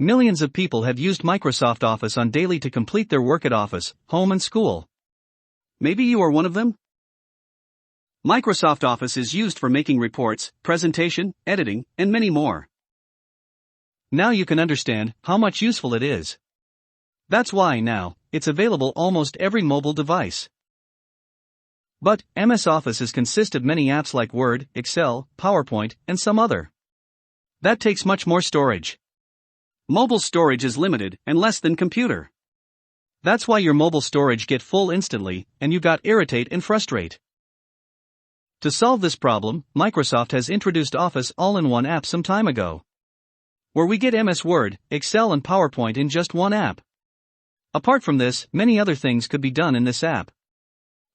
Millions of people have used Microsoft Office on daily to complete their work at office, home and school. Maybe you are one of them? Microsoft Office is used for making reports, presentation, editing, and many more. Now you can understand how much useful it is. That's why now, it's available almost every mobile device. But, MS Office consists of many apps like Word, Excel, PowerPoint, and some other. That takes much more storage. Mobile storage is limited and less than computer. That's why your mobile storage get full instantly, and you got irritate and frustrate. To solve this problem, Microsoft has introduced Office all-in-one app some time ago, where we get MS Word, Excel and PowerPoint in just one app. Apart from this, many other things could be done in this app.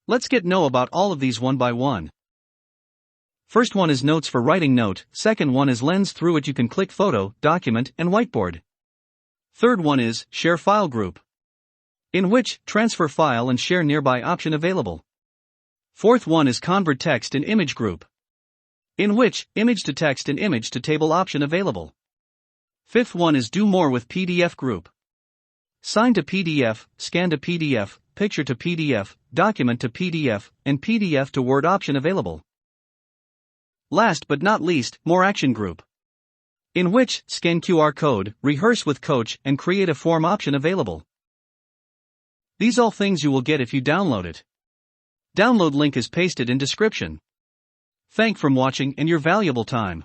Let's get know about all of these one by one. First one is Notes for writing note, second one is Lens through which you can click photo, document and whiteboard. Third one is Share File Group, in which transfer file and share nearby option available. Fourth one is Convert Text and Image Group, in which image to text and image to table option available. Fifth one is Do More with PDF Group. Sign to PDF, scan to PDF, picture to PDF, document to PDF, and PDF to Word option available. Last but not least, More Action Group, in which scan QR code, rehearse with coach and create a form option available. These all things you will get if you download it. Download link is pasted in description. Thank from watching and your valuable time.